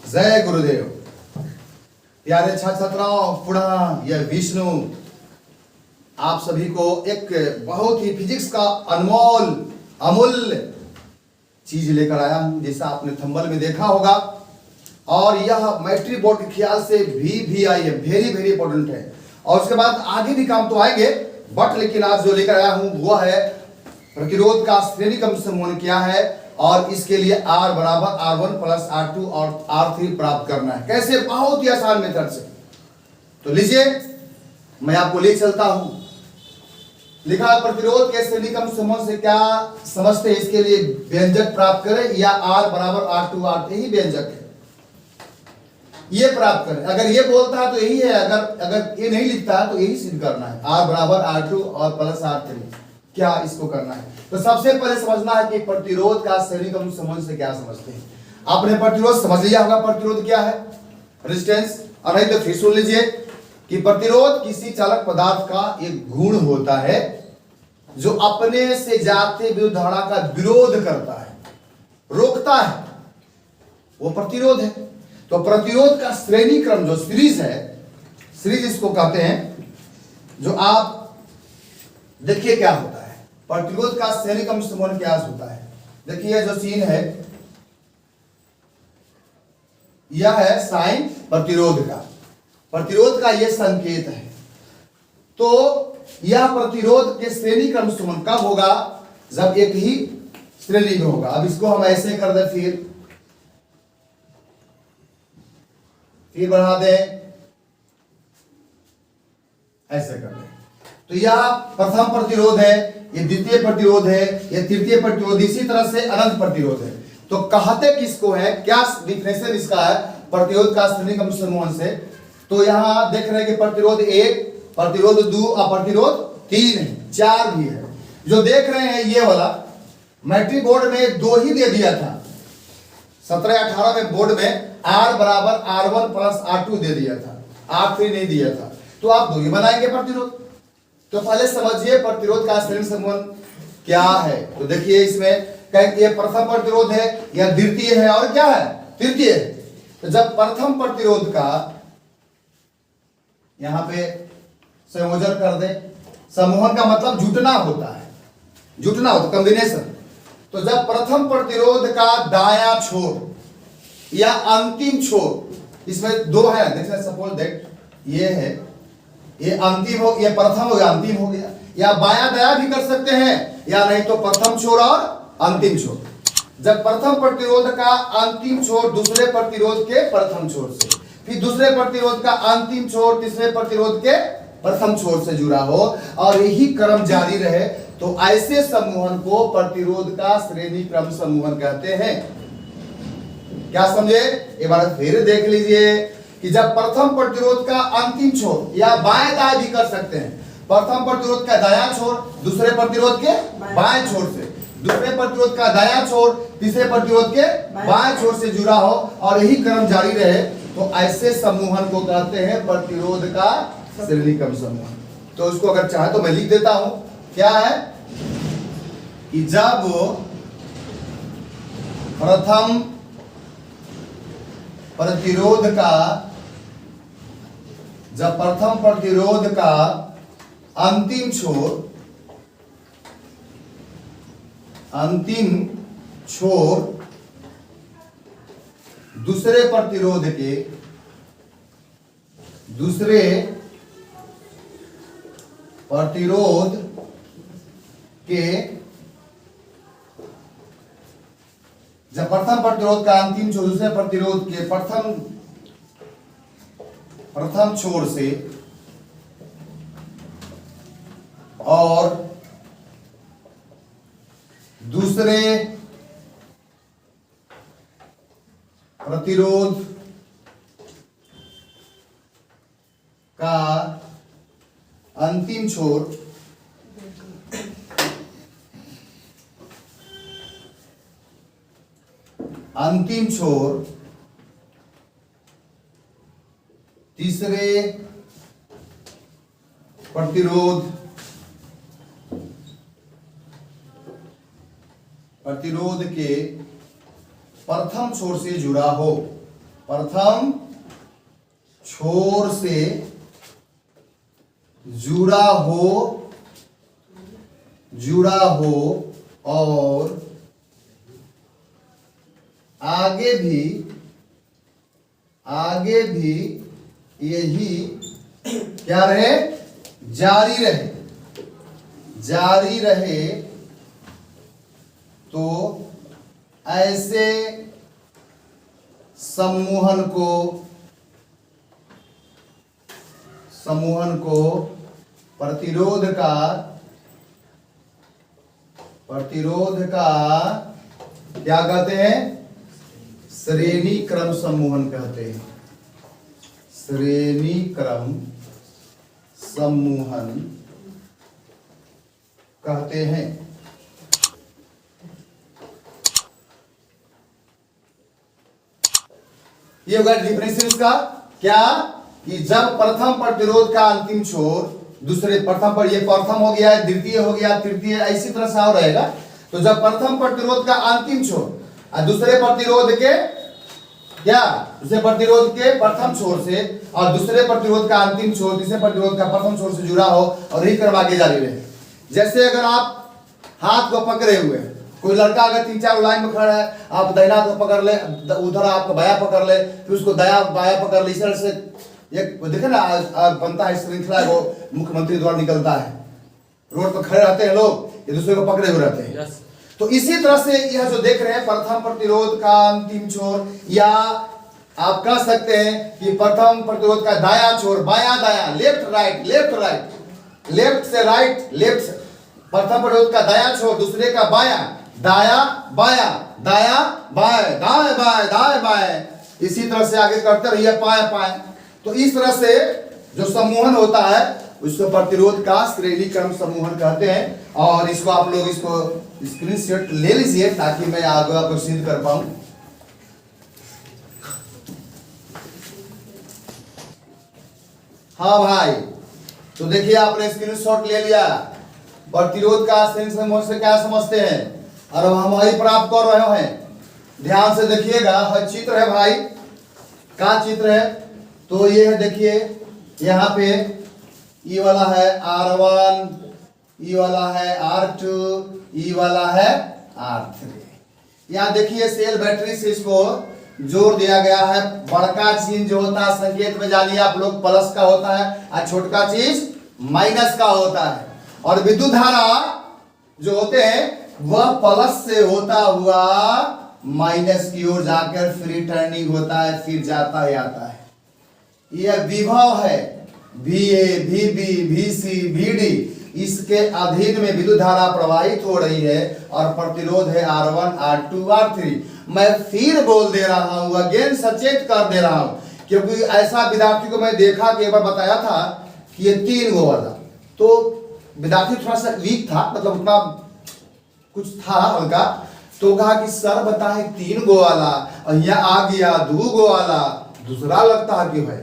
जय गुरुदेव। प्यारे छात्र छात्राओं, पुनः यह विष्णु आप सभी को एक बहुत ही फिजिक्स का अनमोल अमूल्य चीज लेकर आया हूं, जैसा आपने थंबनेल में देखा होगा। और यह मैट्रिक बोर्ड के ख्याल से VVI है, वेरी वेरी इंपॉर्टेंट है। और उसके बाद आगे भी काम तो आएंगे, बट लेकिन आज जो लेकर आया हूं वह है प्रतिरोध का श्रेणी क्रम समूह क्या है, और इसके लिए R बराबर R1 प्लस R2 और R3 प्राप्त करना है। कैसे? बहुत ही आसान मेथड से। तो लीजिए मैं आपको ले चलता हूं। लिखा प्रतिरोध के श्रेणी क्रम समूह से क्या समझते हैं, इसके लिए व्यंजक प्राप्त करें, या R बराबर R2 R3 ही व्यंजक है, ये प्राप्त करें। अगर ये बोलता है तो यही है, अगर ये नहीं लिखता है तो यही सिद्ध करना है। R बराबर R2 और प्लस R3 क्या इसको करना है। तो सबसे पहले समझना है कि प्रतिरोध का श्रेणी क्रम समूह से क्या समझते हैं। आपने प्रतिरोध समझ लिया होगा, प्रतिरोध क्या है, रेजिस्टेंस। और नहीं तो फिर सुन लीजिए कि प्रतिरोध किसी चालक पदार्थ का एक गुण होता है जो अपने से जाते विद्युत धारा का विरोध करता है, रोकता है, वो प्रतिरोध है। तो प्रतिरोध का श्रेणी क्रम जो सीरीज है, सीरीज इसको कहते हैं। जो आप देखिए क्या होता है, प्रतिरोध का श्रेणी क्रम समूह क्या होता है। देखिए जो सीन है यह है साइन प्रतिरोध का, प्रतिरोध का यह संकेत है। तो यह प्रतिरोध के श्रेणी क्रम समूह कब होगा, जब एक ही श्रेणी में होगा। अब इसको हम ऐसे कर दें, फिर बढ़ा दें, ऐसे कर दें। तो यह प्रथम प्रतिरोध है, ये द्वितीय प्रतिरोध है, ये तृतीय प्रतिरोध, इसी तरह से अनंत प्रतिरोध है। तो कहते किसको है, क्या डिफिनेशन इसका है प्रतिरोध का श्रेणी क्रम समूह से। तो यहां देख रहे हैं कि प्रतिरोध 1, प्रतिरोध 2 और प्रतिरोध 3 है, 4 भी है। जो देख रहे हैं ये वाला मैट्रिक बोर्ड में 2 ही दे दिया था, 17-18 में बोर्ड में R बराबर R1 प्लस R2 दे दिया था, R3 नहीं दिया था। तो आप 2 ही बनाएंगे प्रतिरोध। तो पहले समझिए प्रतिरोध का श्रेणी समूह क्या है। तो देखिए इसमें कहें ये प्रथम प्रतिरोध है, या द्वितीय है, और क्या है, तृतीय है। तो जब प्रथम प्रतिरोध का यहां पे संयोजन कर दे, समूहन का मतलब जुटना होता है, जुटना होता कॉम्बिनेशन। तो जब प्रथम प्रतिरोध का दायां छोर या अंतिम छोर, इसमें 2 है, देखिए सपोज दैट ये है, ये अंतिम हो, ये प्रथम हो गया, अंतिम हो गया, या बायां दायां भी कर सकते हैं, या नहीं तो प्रथम छोर और अंतिम छोर। जब प्रथम प्रतिरोध का अंतिम छोर दूसरे प्रतिरोध के प्रथम छोर से, फिर दूसरे प्रतिरोध का अंतिम छोर तीसरे प्रतिरोध के प्रथम छोर से जुड़ा हो, और यही क्रम जारी रहे, तो ऐसे समूहन को प्रतिरोध का श्रेणी क्रम समूहन कहते हैं। क्या समझे? एक बार फिर देख लीजिए कि जब प्रथम प्रतिरोध का अंतिम छोर, या बाएं दाएं भी कर सकते हैं, प्रथम प्रतिरोध का दायां छोर दूसरे प्रतिरोध के बाएं छोर से, दूसरे प्रतिरोध का दायां छोर तीसरे प्रतिरोध के बाएं छोर से जुड़ा हो, और यही क्रम जारी रहे, तो ऐसे समूहन को कहते हैं प्रतिरोध का श्रेणी क्रम समूह। तो उसको अगर चाहे तो मैं लिख देता हूं, क्या है कि जब प्रथम प्रतिरोध का, जब प्रथम प्रतिरोध का अंतिम छोर दूसरे प्रतिरोध के जब प्रथम प्रतिरोध का अंतिम छोर दूसरे प्रतिरोध के प्रथम छोर से और दूसरे प्रतिरोध का अंतिम छोर तीसरे प्रतिरोध के प्रथम छोर से जुड़ा हो, प्रथम छोर से जुड़ा हो और आगे भी यही क्या रहे, जारी रहे तो ऐसे सम्मोहन को प्रतिरोध का क्या कहते हैं, श्रेणी क्रम सम्मोहन कहते हैं। श्रेणी क्रम सम्मोहन कहते हैं। ये होगा डिफरेंस इसका क्या, कि जब प्रथम प्रतिरोध का अंतिम छोर दूसरे प्रथम पर, ये प्रथम हो गया, द्वितीय हो गया, तृतीय, इसी तरह से और रहेगा। तो जब प्रथम प्रतिरोध का अंतिम छोर और दूसरे प्रतिरोध के क्या, दूसरे प्रतिरोध के प्रथम छोर से और दूसरे प्रतिरोध का अंतिम छोर तीसरे प्रतिरोध का प्रथम छोर से जुड़ा हो और यही क्रम आगे जारी रहे। जैसे अगर आप हाथ को पकड़े हुए हैं, कोई लड़का अगर 3-4 लाइन में खड़ा है, आप दाहिना हाथ को पकड़ ले, उधर आपको बाया पकड़ ले, फिर उसको दाया बाया पकड़ ले, इस तरह से एक देखे ना बनता है श्रृंखला, वो मुख्यमंत्री द्वारा निकलता है, रोड पर खड़े रहते हैं लोग, एक दूसरे को पकड़े हुए रहते हैं। तो इसी तरह से यह जो देख रहे हैं प्रथम प्रतिरोध का अंतिम छोर, या आप कह सकते हैं कि प्रथम प्रतिरोध का दाया छोर, बाया दाया, लेफ्ट राइट, लेफ्ट से राइट, लेफ्ट, प्रथम प्रतिरोध का दाया छोर दूसरे का बाया, दाया बाया, दाया बाएं, दाएं बाएं, दाएं बाएं, इसी तरह से आगे करते रहिए पाए। तो इस तरह से जो सम्मोहन होता है उसको प्रतिरोध का श्रेणी क्रम सम्मोहन कहते हैं। और इसको आप लोग इसको स्क्रीनशॉट ले लीजिए ताकि मैं आगे आपको सिद्ध कर पाऊं। हाँ भाई, तो देखिए आपने स्क्रीनशॉट ले लिया, प्रतिरोध का श्रेणी सम्मोहन से क्या समझते हैं, और हम वही प्राप्त कर रहे हैं। ध्यान से देखिएगा, चित्र है भाई, क्या चित्र है, तो ये है देखिए, यहाँ पे ई वाला है R1, ई वाला है R2, ई वाला है R3। यहाँ देखिए सेल बैटरी से इसको जोड़ दिया गया है। बड़का चीज जो होता है संकेत में जानिए आप लोग प्लस का होता है और छोटका चीज माइनस का होता है। और विद्युत धारा जो होते हैं वह प्लस से होता हुआ माइनस की ओर जाकर फ्री टर्निंग होता है, फिर जाता ही आता है। यह विभव है VA, VB, VC, VD, इसके अधीन में विद्युत धारा प्रवाहित हो रही है और प्रतिरोध है R1, R2, R3। मैं फिर बोल दे रहा हूं, अगेन सचेत कर दे रहा हूं, क्योंकि ऐसा विद्यार्थी को मैं देखा कि एक बार बताया था कि ये 3 गो वाला, तो विद्यार्थी थोड़ा सा वीक था, मतलब उतना कुछ था हल्का, तो कहा कि सर बताए 3 गो वाला और यहाँ आ गया 2 गो वाला, दूसरा लगता है कि भाई,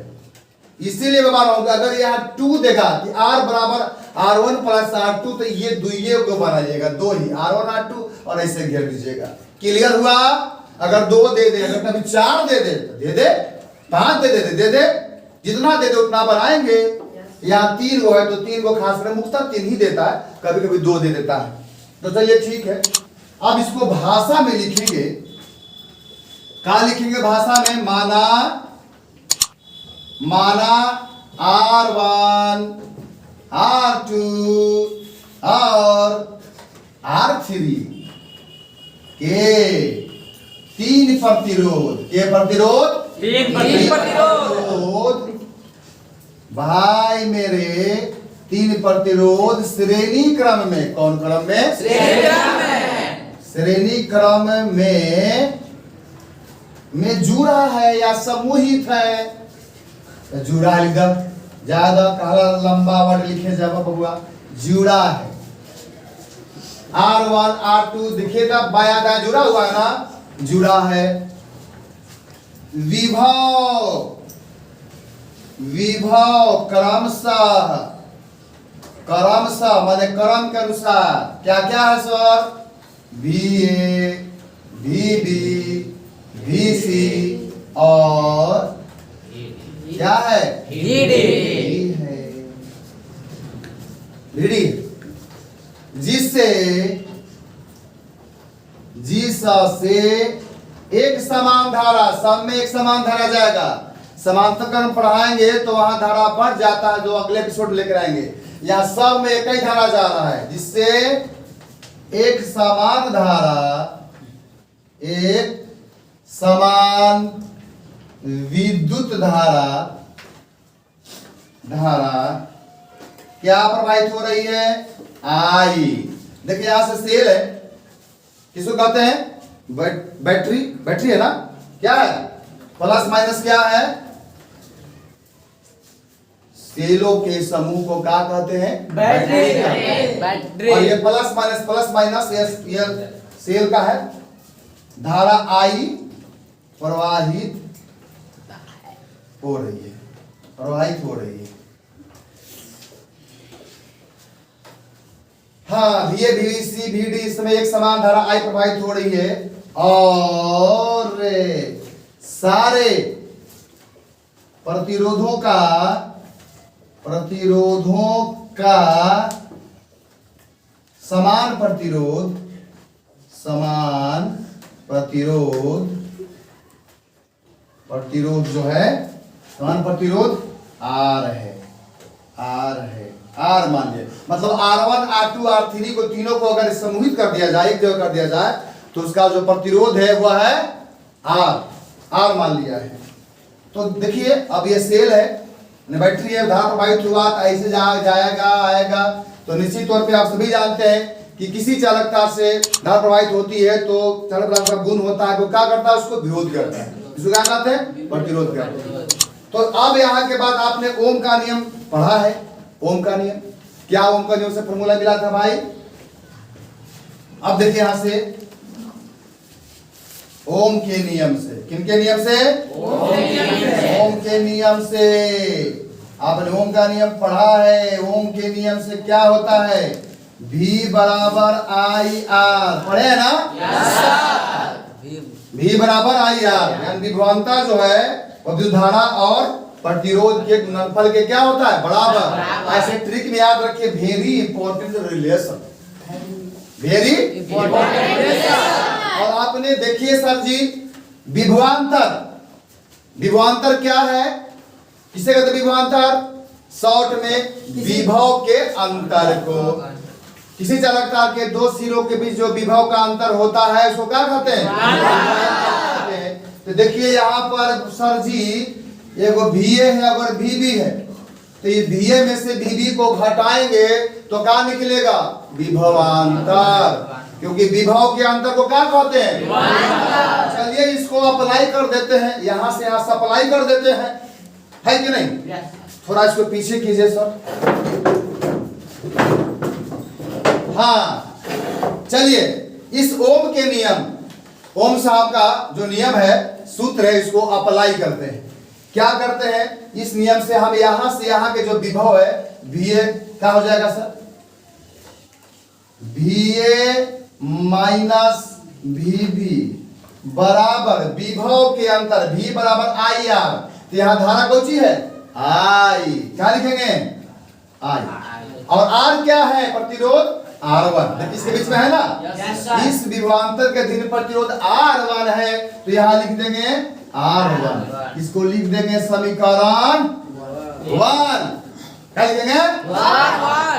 इसीलिए मैं मान रहा हूं अगर यहाँ 2 देगा कि R बराबर R1 प्लस R2, तो ये दुइये को बनाइएगा, 2 ही R1 R2 और ऐसे घेर दीजिएगा। क्लियर हुआ? अगर 2 दे दे, अगर कभी 4 दे दे, 5 दे दे, जितना दे दे उतना बनाएंगे। यहाँ 3 गो है तो 3 गो खास कर मुख्यतः 3 ही देता है, कभी कभी 2 दे देता है। तो चलिए ठीक है, अब इसको भाषा में लिखेंगे। क्या लिखेंगे भाषा में? माना R1, R2 और R3 के 3 प्रतिरोध, के प्रतिरोध 3 प्रतिरोध भाई मेरे 3 प्रतिरोध श्रेणी क्रम में, कौन क्रम में? श्रेणी क्रम में जुड़ा है या समूहित है? जुड़ा है, एकदम ज्यादा काला लंबा वर्ड लिखे जावा बबुआ, जुड़ा है। R1 R2 दिखेगा बाया दाया जुड़ा हुआ है ना, जुड़ा है। विभव क्रमशः माने क्रम के अनुसार क्या क्या है सर? VA, VB, VC, और क्या है VD है VD जिससे से एक समान धारा, सब में एक समान धारा जाएगा। समांतरकरण पढ़ाएंगे तो वहां धारा बढ़ जाता है, जो अगले एपिसोड लेकर आएंगे। यहाँ सब में एक ही धारा जा रहा है, जिससे एक समान धारा, एक समान विद्युत धारा क्या प्रवाहित हो रही है? आई। देखिए यहां से सेल है, किसको कहते हैं? बैटरी है ना। क्या है? प्लस माइनस क्या है? सेलों के समूह को क्या कहते हैं? बैटरी। और ये प्लस माइनस ये सेल का है। धारा आई प्रवाहित हो रही है, हाँ। VA VBC VD इसमें एक समान धारा आई प्रवाहित हो रही है, और सारे प्रतिरोधों का समान प्रतिरोध जो है, समान प्रतिरोध R मान लिया। मतलब R1 R2 R3 को, तीनों को अगर समूहित कर दिया जाए, एक जगह कर दिया जाए, तो उसका जो प्रतिरोध है वह है R मान लिया है। तो देखिए अब ये सेल है, बैटरी है, धारा प्रवाहित हुआ, ऐसे जाएगा आएगा। तो निश्चित तौर पे आप सभी जानते हैं कि किसी चालकता से धारा प्रवाहित होती है तो चालक पदार्थ का गुण होता है, वो क्या करता है? उसको विरोध करता है। इसको क्या कहते हैं? प्रतिरोध करते हैं। तो अब यहाँ के बाद आपने ओम का नियम पढ़ा है। ओम का नियम क्या? ओम का नियम से फॉर्मूला मिला था भाई। अब देखिए यहां से ओम के नियम से, किनके नियम से? ओम के नियम से। आपने ओम का नियम पढ़ा है। ओम के नियम से क्या होता है? V बराबर IR, पढ़े है ना? V बराबर IR, यानी विभवांतर जो है वो विद्युत धारा और प्रतिरोध के गुणनफल के क्या होता है? बराबर। ऐसे ट्रिक में याद रखिए, very important relation, very important. और आपने देखिए सर जी, विभवांतर क्या है? किसे कहते हैं विभवांतर? शॉर्ट में विभव के अंतर को, किसी चालकता के दो सिरों के बीच जो विभव का अंतर होता है उसको क्या कहते हैं? तो देखिए यहाँ पर सर जी, एगो VA है अगर VB है, तो ये VA में से VB को घटाएंगे तो क्या निकलेगा? विभवांतर, क्योंकि विभव के अंतर को क्या कहते हैं? चलिए इसको अप्लाई कर देते हैं, यहां से यहां सप्लाई कर देते हैं, है कि नहीं? थोड़ा इसको पीछे कीजिए सर। हाँ, चलिए इस ओम के नियम, ओम साहब का जो नियम है, सूत्र है, इसको अप्लाई करते हैं। क्या करते हैं? इस नियम से हम यहां से यहां के जो विभव है VA क्या हो जाएगा सर? VA माइनस VB बराबर विभव के अंतर V बराबर IR। तो यहां धारा कौन सी है? I। क्या लिखेंगे? I। और R क्या है? प्रतिरोध R1। इसके बीच में है ना? इस विभवांतर के धीरे प्रतिरोध R1 है, तो यहां लिख देंगे R1। इसको लिख देंगे समीकरण 1। क्या लिखेंगे?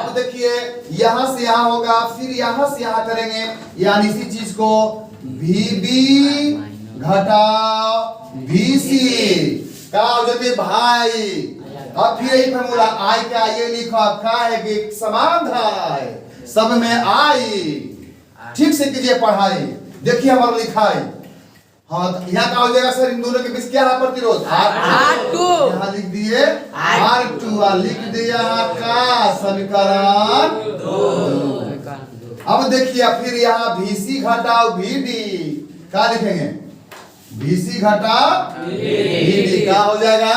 अब देखिए यहां से यहां होगा, फिर यहां से यहां करेंगे, यानी इसी चीज को VB घटाओ VC क्या हो जाते भाई। अब फिर यही फॉर्मूला I का ये लिखा क्या है कि समान धारा है, सब में आई। ठीक से कीजिए पढ़ाई, देखिए हमारा लिखाई। हाँ, यहाँ का हो जाएगा सर, इन दोनों के बीच क्या है? प्रतिरोध R2। यहाँ लिख दिए R2 और लिख दिया का समीकरण 2। अब देखिए फिर यहाँ VC घटाओ VD क्या लिखेंगे? VC घटाओ VD क्या हो जाएगा?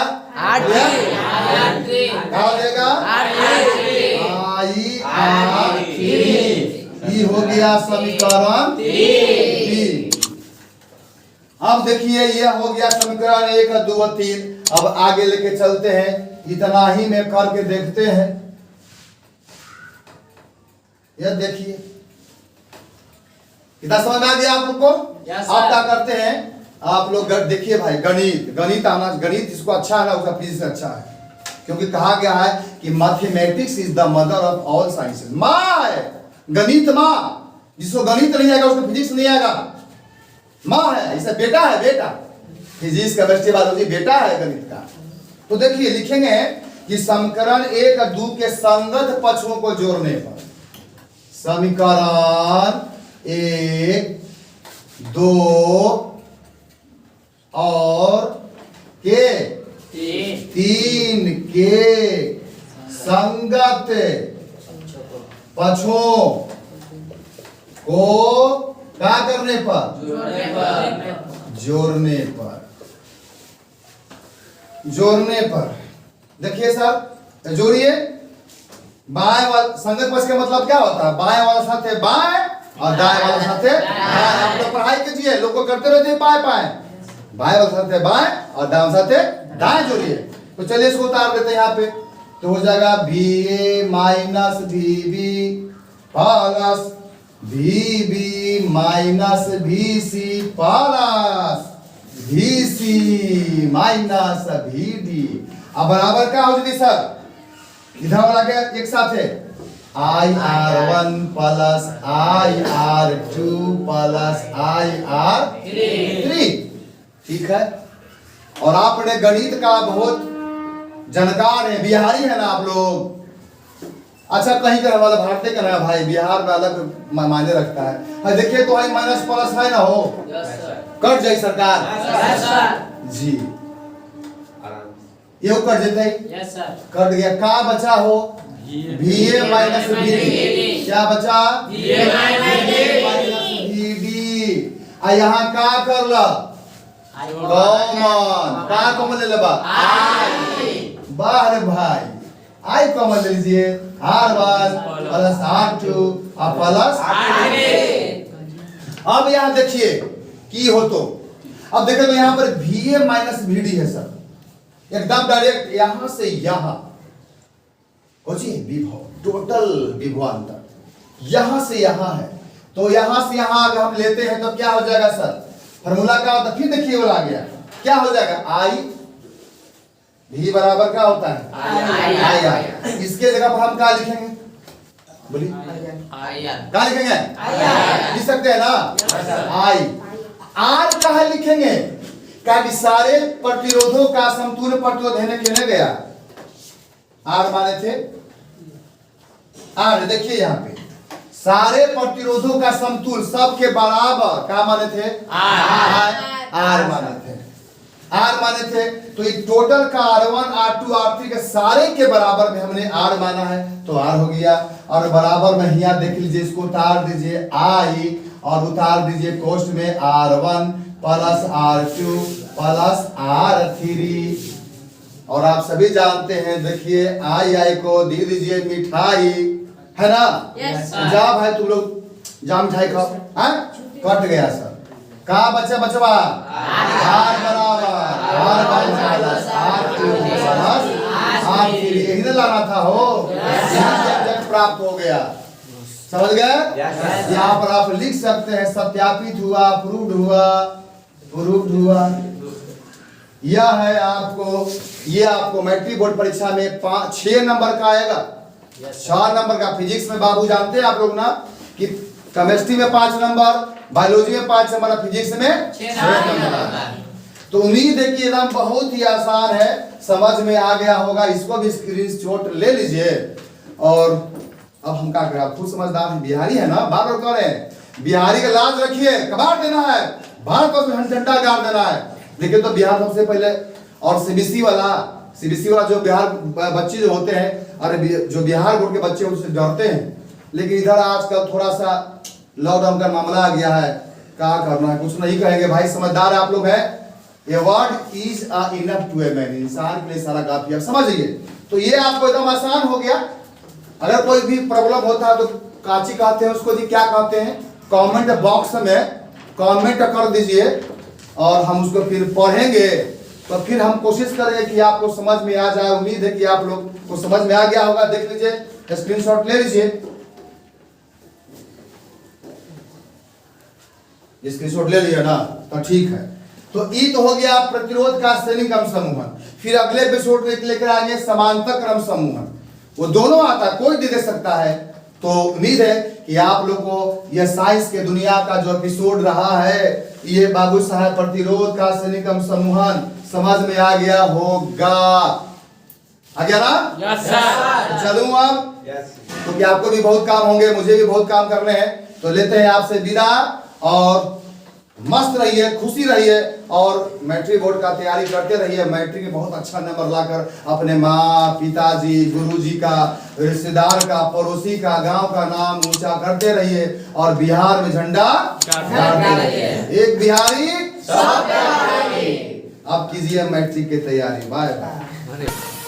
क्या हो जाएगा? I हो गया समीकरण 3। अब देखिए ये हो गया समीकरण 1 2 और 3। अब आगे लेके चलते हैं, इतना ही में करके देखते हैं। यह देखिए कितना समझ में आ गया आप लोग को। Yes, आप sir. क्या करते हैं, आप लोग देखिए भाई, गणित आना, गणित जिसको अच्छा है ना उसका फिजिक्स अच्छा है, क्योंकि कहा गया है कि mathematics is the mother of all sciences. माँ है गणित, माँ, जिसको गणित नहीं आएगा उसको फिजिक्स नहीं आएगा, माँ है, इसे बेटा है, बेटा फिजिक्स केमिस्ट्री बायोलॉजी बेटा है गणित का। तो देखिए लिखेंगे कि समीकरण 1 और 2 के संगत पक्षों को जोड़ने पर, समीकरण 1 2 और के 3 के संगत पक्षों को क्या करने पर, जोड़ने पर देखिए सर, जोड़िए। बाएं वाला संगत पक्ष का मतलब क्या होता है, बाएं वाला साथ है बाएं और दाएं वाला साथ है दाएं। आप लोग पढ़ाई कीजिए, लोग को करते रहते हैं बाएं बाएं, बाएं वाला साथ है बाएं और दाएं साथ है दाएं, जोड़िए। तो चलिए इसको उतार देते हैं यहाँ पे, तो हो जाएगा VA minus VB plus VB minus VC plus VC minus VD। अब बराबर क्या हो जाती सर, इधर वाला क्या एक साथ है, IR1 plus IR2 plus IR3। ठीक है। और आपने गणित का बहुत जानकार है, बिहारी है ना आप लोग। अच्छा कहीं का वाला भारतीय का ना भाई, बिहार में अलग मायने रखता है। हाँ देखिए तो आई माइनस प्लस है ना हो, कट जाए सरकार जी, ये कट जाता है, कट गया। का बचा हो VA माइनस VD, क्या बचा माइनस VD। आ यहाँ का कर ला कॉमन, का कॉमन ले लेबा बाहर भाई, आई कॉमन ले लीजिए, R1 प्लस R2 और प्लस। अब यहाँ देखिए की हो, तो अब देखो तो यहाँ पर VA माइनस VD है सर, एकदम डायरेक्ट यहां से यहां विभव, टोटल विभवांतर यहां से यहां है। तो यहां से यहां अगर हम लेते हैं तो क्या हो जाएगा सर, फार्मूला क्या होता है, फिर देखिए वो आ गया, क्या हो जाएगा I V बराबर क्या होता है I। इसके जगह पर हम क्या लिखेंगे, बोलिए क्या लिखेंगे, लिख सकते हैं ना I। R कहाँ लिखेंगे, क्या कि सारे प्रतिरोधों का समतुल्य प्रतिरोध है गया, R माने थे R। देखिए यहाँ पे सारे प्रतिरोधों का समतुल्य सबके बराबर क्या माने थे, R माने थे। तो ये टोटल का R1 R2 R3 के सारे के बराबर में हमने R माना है, तो R हो गया। और बराबर में यहाँ देख लीजिए, इसको उतार दीजिए I और उतार दीजिए कोष्ठ में R1 plus R2 plus R3। और आप सभी जानते हैं, देखिए आई को दे दीजिए मिठाई, है ना। जा भाई तुम लोग जा मिठाई खाओ, कट गया सर। का बचा बचवा R बराबर R1 plus R2 plus R3, यही ना लाना था हो, प्राप्त हो गया, समझ गए। यहाँ पर आप लिख सकते हैं सत्यापित हुआ, प्रूव्ड हुआ। यह है आपको, ये आपको मैट्रिक बोर्ड परीक्षा में 6 नंबर का आएगा, 4 नंबर का। फिजिक्स में बाबू जानते हैं आप लोग ना कि केमिस्ट्री में 5 नंबर, बायोलॉजी में 5 नंबर, फिजिक्स में 6 नंबर। तो उम्मीद है कि एकदम बहुत ही आसान है, समझ में आ गया होगा। इसको भी स्क्रीनशॉट ले लीजिए। और अब हम क्या करें, खुद समझदार हैं, बिहारी है ना, बार बार कह रहे हैं बिहारी का लाज रखिए, कबाड़ देना है, भारत को झंडा गाड़ देना है। देखिए तो बिहार सबसे पहले, और सीबीएसई वाला जो बिहार बच्चे जो होते हैं, अरे जो बिहार बोर्ड के बच्चे उनसे डरते हैं। लेकिन इधर आजकल थोड़ा सा लॉकडाउन का मामला आ गया है, क्या करना है, कुछ नहीं कहेंगे भाई, समझदार आप लोग हैं। A word is enough to a man, इंसान के लिए सारा काफी है, समझिए। तो ये आपको एकदम आसान हो गया। अगर कोई भी प्रॉब्लम होता है तो काची कहते हैं उसको जी, क्या कहते हैं, कमेंट बॉक्स में कमेंट कर दीजिए और हम उसको फिर पढ़ेंगे, तो फिर हम कोशिश करेंगे कि आपको समझ में आ जाए। उम्मीद है कि आप लोग को समझ में आ गया होगा। देख लीजिए, स्क्रीनशॉट ले लीजिए, स्क्रीनशॉट ले लिया ना, तो ठीक है। तो ई तो हो गया प्रतिरोध का श्रेणी क्रम समूहन। फिर अगले एपिसोड में लेकर आएंगे समांतर क्रम समूहन। वो दोनों आता, कोई भी दे सकता है। तो उम्मीद है कि आप लोग को यह साइंस के दुनिया का जो एपिसोड रहा है, ये बाबू साहब प्रतिरोध का श्रेणी क्रम समूहन समझ में आ गया होगा। आ गया ना? Yes sir. चलूं अब, क्योंकि आपको भी बहुत काम होंगे, मुझे भी बहुत काम करने हैं। तो लेते हैं आपसे विदा, और मस्त रहिए, खुशी रहिए, और मैट्रिक बोर्ड का तैयारी करते रहिए। मैट्रिक में बहुत अच्छा नंबर लाकर अपने माँ, पिताजी, गुरुजी का, रिश्तेदार का, पड़ोसी का, गांव का नाम ऊंचा करते रहिए, और बिहार में झंडा गाड़ते रहिए। एक बिहारी सब बिहारी। अब कीजिए मैट्रिक की तैयारी। Bye bye.